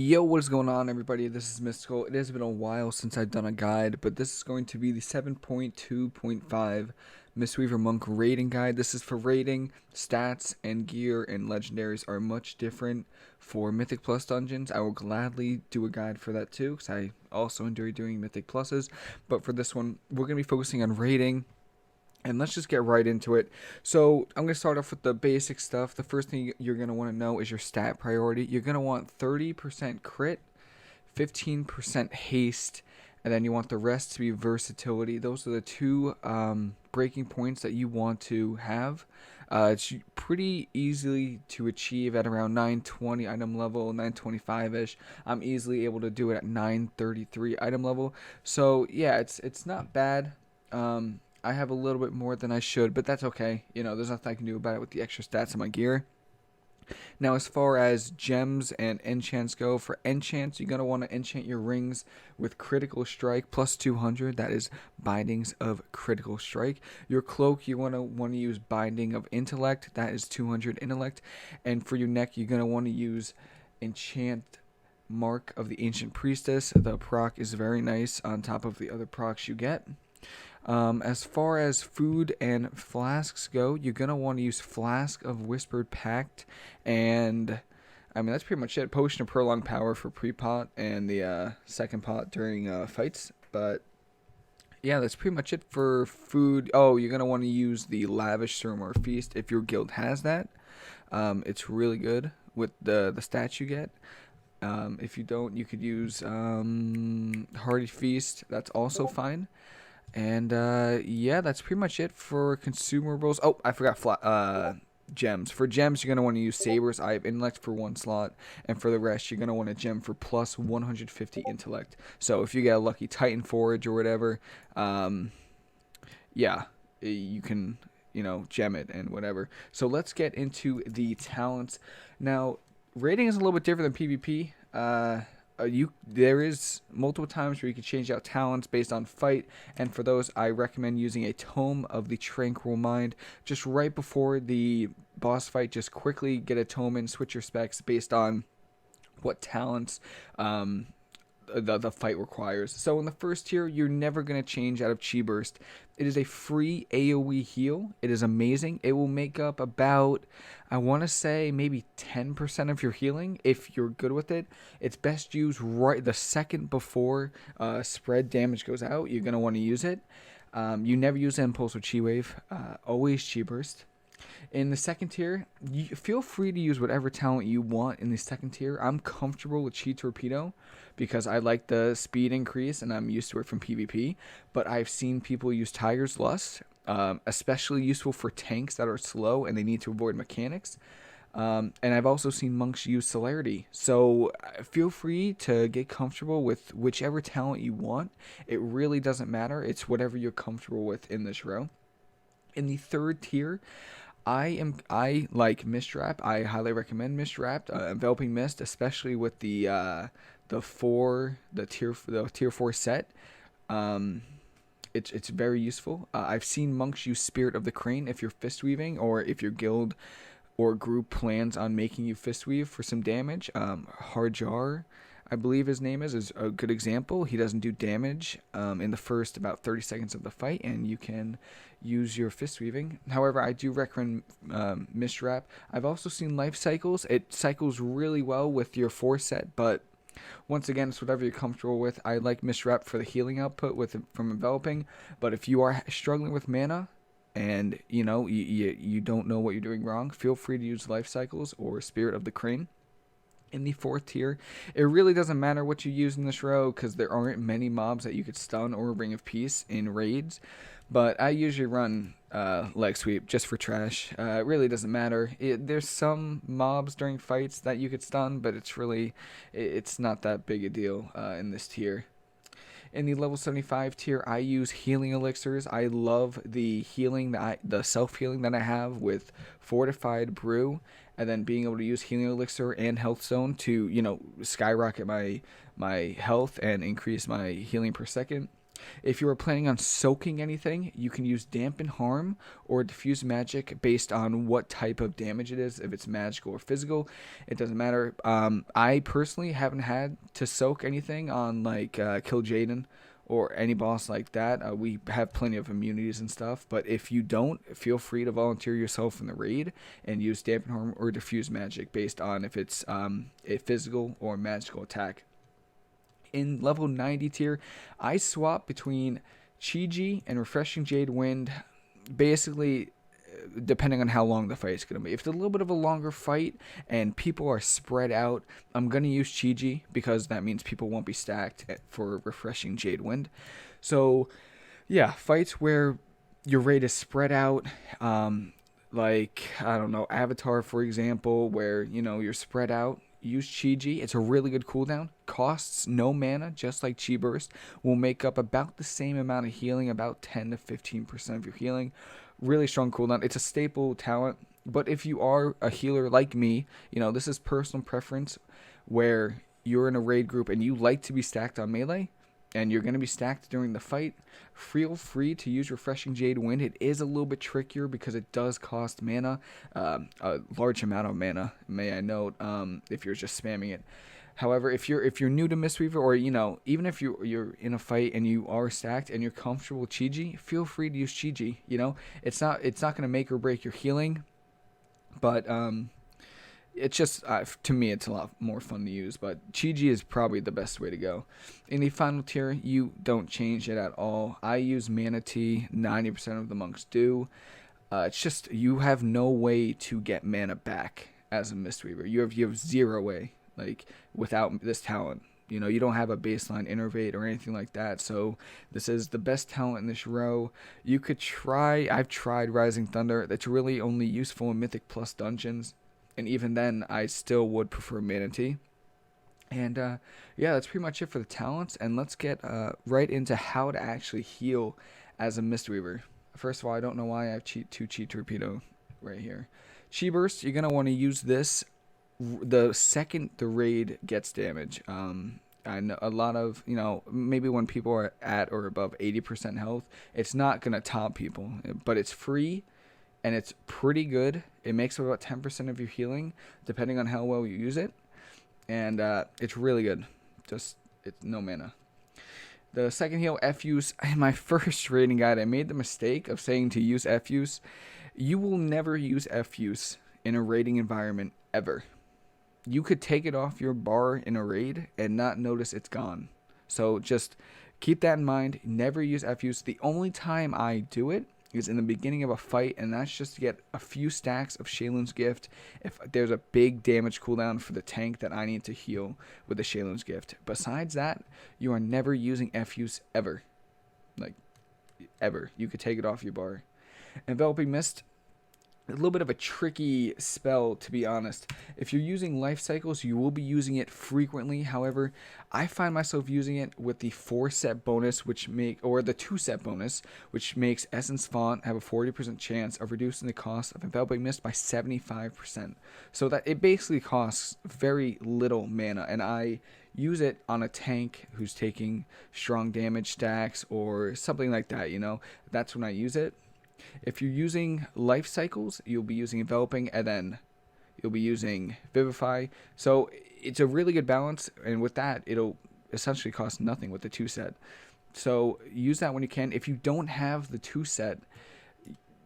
Yo, what is going on, everybody? This is Mysticall. It has been a while since I've done a guide, but this is going to be the 7.2.5 Mistweaver Monk rating guide. This is for rating. Stats and gear and legendaries are much different for Mythic Plus dungeons. I will gladly do a guide for that too, because I also enjoy doing Mythic Pluses. But for this one, we're going to be focusing on rating. And let's just get right into it. So I'm going to start off with the basic stuff. The first thing you're going to want to know is your stat priority. You're going to want 30% crit, 15% haste, and then you want the rest to be versatility. Those are the two breaking points that you want to have. It's pretty easily to achieve at around 920 item level, 925-ish. I'm easily able to do it at 933 item level. So yeah, it's not bad. I have a little bit more than I should, but that's okay. You know, there's nothing I can do about it with the extra stats in my gear. Now, as far as gems and enchants go, for enchants, you're going to want to enchant your rings with critical strike plus 200. That is bindings of critical strike. Your cloak, you want to use binding of intellect. That is 200 intellect. And for your neck, you're going to want to use enchant mark of the ancient priestess. The proc is very nice on top of the other procs you get. As far as food and flasks go, you're going to want to use Flask of Whispered Pact, and I mean, that's pretty much it. Potion of Prolonged Power for pre-pot and the second pot during fights, but yeah, that's pretty much it for food. Oh, you're going to want to use the Lavish Serum or Feast if your guild has that. It's really good with the stats you get. If you don't, you could use Hearty Feast. That's also fine. And yeah, that's pretty much it for consumables. Oh, I forgot gems. For gems, you're going to want to use Saber's Eye of Intellect for 1 slot. And for the rest, you're going to want a gem for plus 150 intellect. So if you get a lucky Titan Forge or whatever, yeah, you can, you know, gem it and whatever. So let's get into the talents. Now, rating is a little bit different than PvP. There is multiple times where you can change out talents based on fight, and for those I recommend using a Tome of the Tranquil Mind just right before the boss fight. Just quickly get a tome and switch your specs based on what talents the fight requires. So in the first tier, you're never going to change out of Chi Burst. It is a free AoE heal. It is amazing. It will make up about, I want to say, maybe 10% of your healing if you're good with it. It's best used right the second before spread damage goes out. You're going to want to use it. You never use Impulse or Chi Wave. Always Chi Burst. In the second tier, you feel free to use whatever talent you want in the second tier. I'm comfortable with Chi Torpedo because I like the speed increase and I'm used to it from PvP. But I've seen people use Tiger's Lust, especially useful for tanks that are slow and they need to avoid mechanics. And I've also seen monks use Celerity. So feel free to get comfortable with whichever talent you want. It really doesn't matter. It's whatever you're comfortable with in this row. In the third tier, I like Mist Wrap. I highly recommend Mist Wrap, Enveloping Mist, especially with the tier 4 set. It's very useful. I've seen monks use Spirit of the Crane if you're fist weaving, or if your guild or group plans on making you fist weave for some damage. Harjar, I believe his name is a good example. He doesn't do damage in the first about 30 seconds of the fight, and you can use your fist weaving. However, I do recommend Mist Wrap. I've also seen Life Cycles. It cycles really well with your 4 set, but once again, it's whatever you're comfortable with. I like Mist Wrap for the healing output from enveloping, but if you are struggling with mana and you know you don't know what you're doing wrong, feel free to use Life Cycles or Spirit of the Crane. In the fourth tier, it really doesn't matter what you use in this row because there aren't many mobs that you could stun or Ring of Peace in raids. But I usually run leg sweep just for trash. It really doesn't matter. There's some mobs during fights that you could stun, but it's not that big a deal in this tier. In the level 75 tier, I use Healing Elixirs. I love the healing the self-healing that I have with Fortified Brew, and then being able to use Healing Elixir and Health Stone to, you know, skyrocket my health and increase my healing per second. If you are planning on soaking anything, you can use Dampen Harm or Diffuse Magic based on what type of damage it is. If it's magical or physical, it doesn't matter. I personally haven't had to soak anything on like Kill Jaden or any boss like that. We have plenty of immunities and stuff, but if you don't, feel free to volunteer yourself in the raid and use Dampen Harm or Diffuse Magic based on if it's a physical or magical attack. In level 90 tier, I swap between Chi-ji and Refreshing Jade Wind, basically depending on how long the fight is going to be. If it's a little bit of a longer fight and people are spread out, I'm going to use Chi-ji because that means people won't be stacked for Refreshing Jade Wind. So, yeah, fights where your raid is spread out, like, I don't know, Avatar, for example, where, you know, you're spread out, use Chi-ji. It's a really good cooldown. Costs no mana, just like Chi Burst. Will make up about the same amount of healing, about 10 to 15% of your healing. Really strong cooldown. It's a staple talent. But if you are a healer like me, you know, this is personal preference where you're in a raid group and you like to be stacked on melee, and you're going to be stacked during the fight, feel free to use Refreshing Jade Wind. It is a little bit trickier because it does cost mana, a large amount of mana, may I note, if you're just spamming it. However, if you're new to Mistweaver, or you know, even if you're in a fight and you are stacked and you're comfortable with Chi-ji, feel free to use Chi-ji. You know, it's not going to make or break your healing, but it's just, to me, it's a lot more fun to use, but Chi-ji is probably the best way to go. In the final tier, you don't change it at all. I use Mana Tea, 90% of the monks do. It's just, you have no way to get mana back as a Mistweaver. You have zero way, like, without this talent. You know, you don't have a baseline Innervate or anything like that, so this is the best talent in this row. You could try, I've tried Rising Thunder. That's really only useful in Mythic Plus dungeons. And even then, I still would prefer Mana Tea. And yeah, that's pretty much it for the talents. And let's get right into how to actually heal as a Mistweaver. First of all, I don't know why I have two Chi Torpedo right here. Chi Burst, you're going to want to use this the second the raid gets damage. I know a lot of, you know, maybe when people are at or above 80% health, it's not going to top people. But it's free. And it's pretty good. It makes up about 10% of your healing, depending on how well you use it. And it's really good. Just, it's no mana. The second heal, Effuse. In my first raiding guide, I made the mistake of saying to use Effuse. You will never use Effuse in a raiding environment, ever. You could take it off your bar in a raid and not notice it's gone. So just keep that in mind. Never use Effuse. The only time I do it is in the beginning of a fight, and that's just to get a few stacks of Sheilun's Gift if there's a big damage cooldown for the tank that I need to heal with the Sheilun's Gift. Besides that, you are never using Effuse ever. Like, ever. You could take it off your bar. Enveloping Mist, a little bit of a tricky spell, to be honest. If you're using life cycles, you will be using it frequently. However, I find myself using it with the 4-set bonus, or the 2-set bonus, which makes Essence Font have a 40% chance of reducing the cost of Enveloping Mist by 75%. So that it basically costs very little mana, and I use it on a tank who's taking strong damage stacks or something like that, you know. That's when I use it. If you're using life cycles, you'll be using Enveloping, and then you'll be using Vivify. So it's a really good balance, and with that, it'll essentially cost nothing with the 2-set. So use that when you can. If you don't have the 2-set,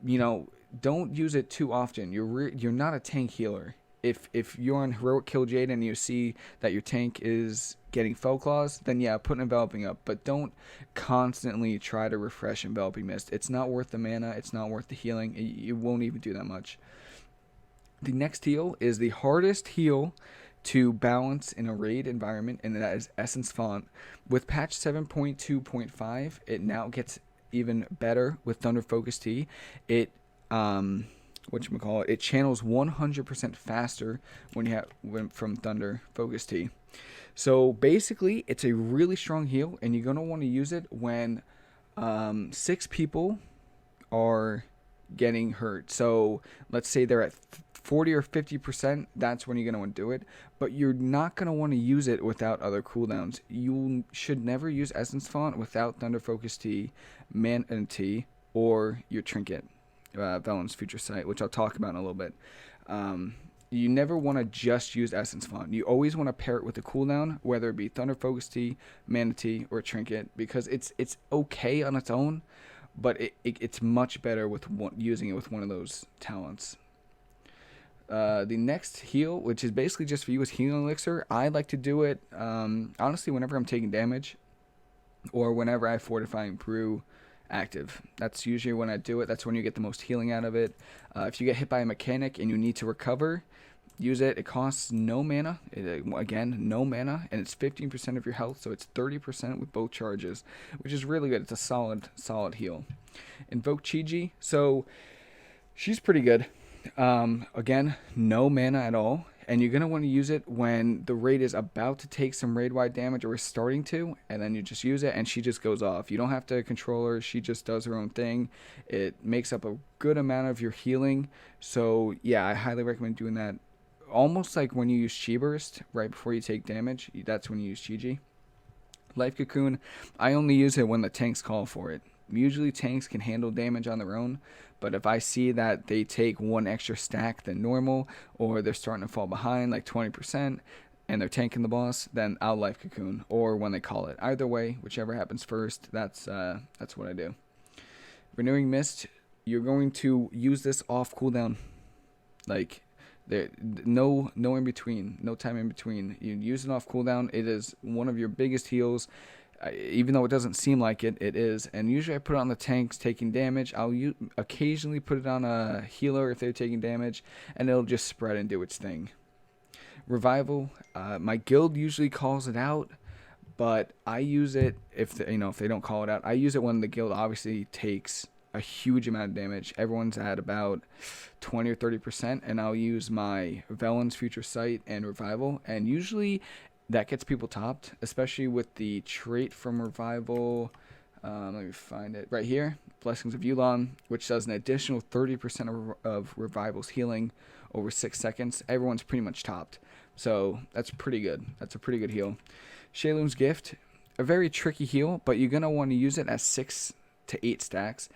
you know, don't use it too often. You're not a tank healer. If you're on Heroic Kill Jade and you see that your tank is getting Fell Claws, then yeah, put Enveloping up. But don't constantly try to refresh Enveloping Mist. It's not worth the mana. It's not worth the healing. It won't even do that much. The next heal is the hardest heal to balance in a raid environment, and that is Essence Font. With patch 7.2.5, it now gets even better with Thunder Focus Tea. It it channels 100% faster from Thunder Focus Tea. So basically, it's a really strong heal, and you're going to want to use it when 6 people are getting hurt. So let's say they're at 40 or 50%, that's when you're going to want to do it. But you're not going to want to use it without other cooldowns. You should never use Essence Font without Thunder Focus Tea, Mana Tea, or your Trinket, Velen's Future Sight, which I'll talk about in a little bit. You never want to just use Essence Font. You always want to pair it with a cooldown, whether it be Thunder Focus Tea, Mana Tea, or Trinket, because it's okay on its own, but it's much better with using it with one of those talents. The next heal, which is basically just for you, is Healing Elixir. I like to do it, honestly, whenever I'm taking damage, or whenever I have Fortifying Brew active. That's usually when I do it. That's when you get the most healing out of it. If you get hit by a mechanic and you need to recover, use it. It costs no mana. Again, no mana, and it's 15% of your health, so it's 30% with both charges, which is really good. It's a solid heal. Invoke Chi-ji. So she's pretty good. Again, no mana at all, and you're going to want to use it when the raid is about to take some raid-wide damage or is starting to, and then you just use it and she just goes off. You don't have to control her. She just does her own thing. It makes up a good amount of your healing, so yeah, I highly recommend doing that. Almost like when you use Chi Burst right before you take damage, that's when you use Chi-ji. Life Cocoon, I only use it when the tanks call for it. Usually tanks can handle damage on their own, but if I see that they take one extra stack than normal, or they're starting to fall behind like 20%, and they're tanking the boss, then I'll Life Cocoon, or when they call it. Either way, whichever happens first, that's what I do. Renewing Mist, you're going to use this off cooldown. Like, there, no in between, no time in between. You use it off cooldown. It is one of your biggest heals. Even though it doesn't seem like it, it is. And usually I put it on the tanks taking damage. I'll occasionally put it on a healer if they're taking damage, and it'll just spread and do its thing. Revival, my guild usually calls it out, but I use it if they don't call it out. I use it when the guild obviously takes a huge amount of damage. Everyone's at about 20 or 30%, and I'll use my Velen's Future Sight and Revival, and usually that gets people topped, especially with the trait from Revival. Let me find it right here. Blessings of Yulon, which does an additional 30% of Revival's healing over 6 seconds. Everyone's pretty much topped, so that's pretty good. That's a pretty good heal. Sheilun's Gift, a very tricky heal, but you're gonna want to use it at 6 to 8 stacks.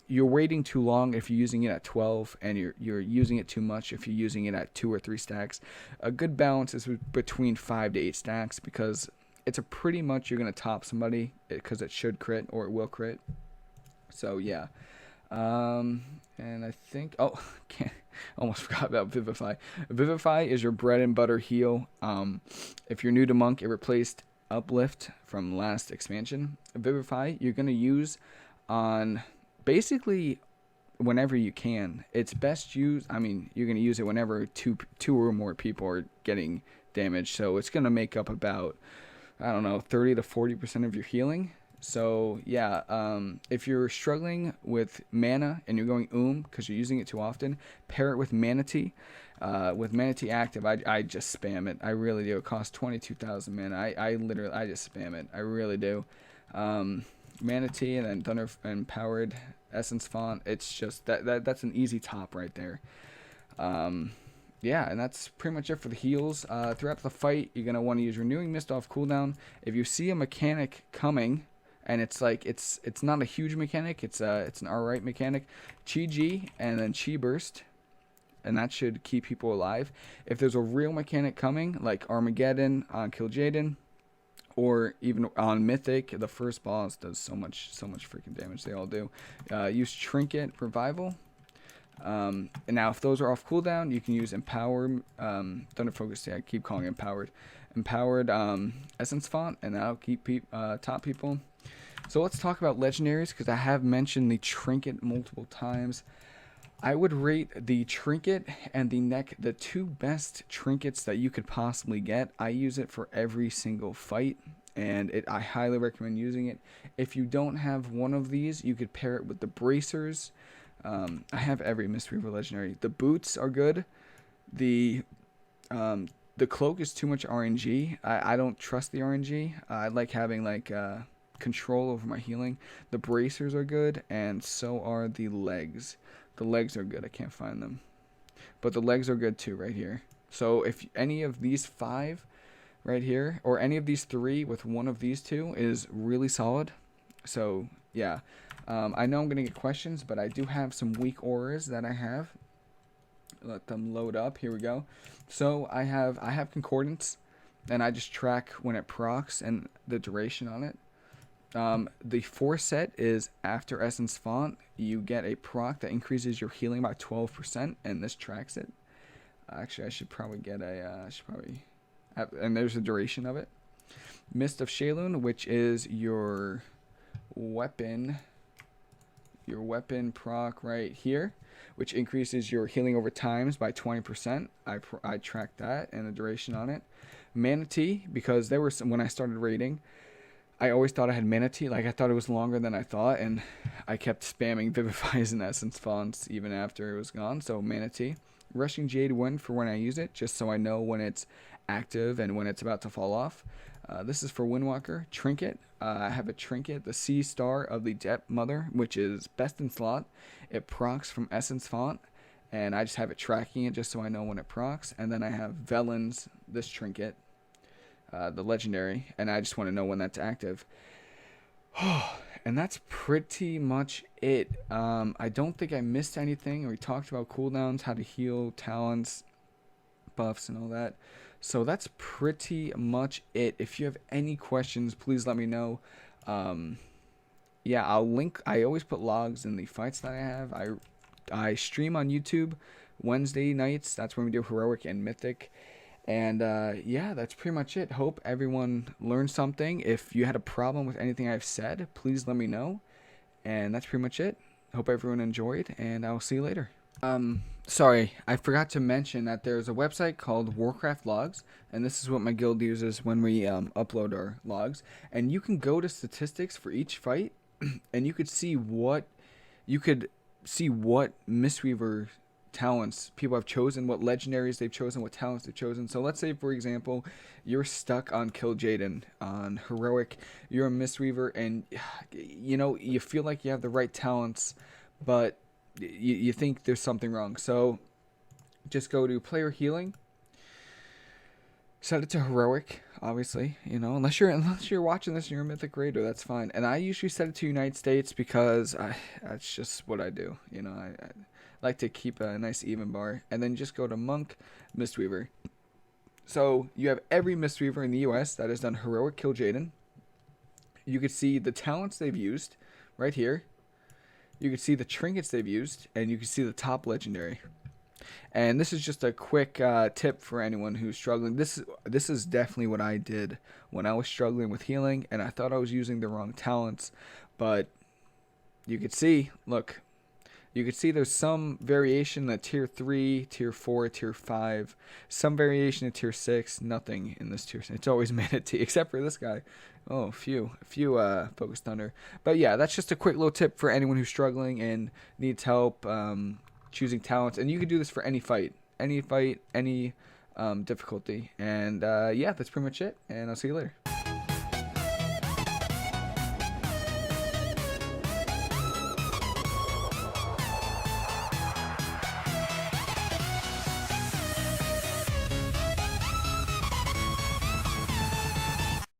You're waiting too long if you're using it at 12, and you're using it too much if you're using it at 2 or 3 stacks. A good balance is between 5 to 8 stacks, because it's a pretty much you're going to top somebody, because it should crit or it will crit. So yeah. And I think, almost forgot about Vivify. Vivify is your bread and butter heal. If you're new to Monk, it replaced Uplift from last expansion. Vivify you're going to use on basically whenever you can. It's best used, you're going to use it whenever two or more people are getting damage, so it's going to make up about, 30 to 40% of your healing. So yeah, if you're struggling with mana and you're going because you're using it too often, pair it with Mana Tea. With Mana Tea active, I just spam it. I really do. It costs 22,000 mana. I just spam it. I really do. Mana Tea and then Thunder Empowered Essence Font. It's just that's an easy top right there. Yeah, and that's pretty much it for the heals. Throughout the fight, you're gonna want to use Renewing Mist off cooldown. If you see a mechanic coming, and it's like it's not a huge mechanic, it's an alright mechanic, Chi-ji and then Chi Burst, and that should keep people alive. If there's a real mechanic coming, like Armageddon on Kil'jaeden, or even on Mythic, the first boss does so much freaking damage. They all do. Use Trinket Revival. And now if those are off cooldown, you can use Empower, Thunder Focus. I keep calling it Empowered Essence Font, and that'll keep top people. So let's talk about Legendaries, because I have mentioned the Trinket multiple times. I would rate the Trinket and the Neck the two best trinkets that you could possibly get. I use it for every single fight, and I highly recommend using it. If you don't have one of these, you could pair it with the Bracers. I have every Mistweaver Legendary. The boots are good. The cloak is too much RNG. I don't trust the RNG. I like having control over my healing. The Bracers are good, and so are the legs. The legs are good. I can't find them. but the legs are good too right here. So if any of these 5 right here, or any of these 3 with one of these 2 is really solid. So yeah, I know I'm gonna get questions, but I do have some WeakAuras that I have. Let them load up. Here we go. So I have Concordance, and I just track when it procs and the duration on it. The 4 set is after Essence Font, you get a proc that increases your healing by 12%, and this tracks it. Actually, I should probably get a, and there's a duration of it. Mist of Sheilun, which is your weapon proc right here, which increases your healing over times by 20%. I tracked that and the duration on it. Manatee, because there were some, when I started raiding, I always thought I had Manatee, like I thought it was longer than I thought, and I kept spamming Vivifies and Essence Fonts even after it was gone. So Manatee. Rushing Jade Wind for when I use it, just so I know when it's active and when it's about to fall off. This is for Windwalker. Trinket. I have a Trinket, the C Star of the Depth Mother, which is best in slot. It procs from Essence Font, and I just have it tracking it just so I know when it procs. And then I have Velen's, this Trinket, the Legendary, and I just want to know when that's active. And that's pretty much it. I don't think I missed anything. We talked about cooldowns, how to heal, talents, buffs, and all that. So that's pretty much it. If you have any questions, please let me know. Yeah, I'll link. I always put logs in the fights that I have. I stream on YouTube Wednesday nights. That's when we do Heroic and Mythic. And yeah, that's pretty much it. Hope everyone learned something. If you had a problem with anything I've said, please let me know. And that's pretty much it. Hope everyone enjoyed, and I'll see you later. Sorry, I forgot to mention that there's a website called Warcraft Logs, and this is what my guild uses when we upload our logs. And you can go to statistics for each fight, and you could see what Mistweaver talents people have chosen, what legendaries they've chosen, what talents they've chosen. So let's say, for example, you're stuck on Kill Jaden on Heroic, you're a Mistweaver, and you know, you feel like you have the right talents, but you think there's something wrong. So just go to player healing, set it to Heroic, obviously, you know, unless you're watching this and you're a Mythic Raider, that's fine. And I usually set it to United States because that's just what I do, you know. I like to keep a nice even bar. And then just go to Monk, Mistweaver. So you have every Mistweaver in the US that has done Heroic Kill Jaden. You could see the talents they've used right here. You could see the trinkets they've used, and you can see the top legendary. And this is just a quick tip for anyone who's struggling. This is definitely what I did when I was struggling with healing, and I thought I was using the wrong talents. But you could see, look, you could see there's some variation in tier 3, tier 4, tier 5, some variation in tier 6, nothing in this tier. It's always Manatee, except for this guy. Oh, a few Focus Thunder. But yeah, that's just a quick little tip for anyone who's struggling and needs help choosing talents. And you can do this for any fight, any difficulty. And yeah, that's pretty much it, and I'll see you later.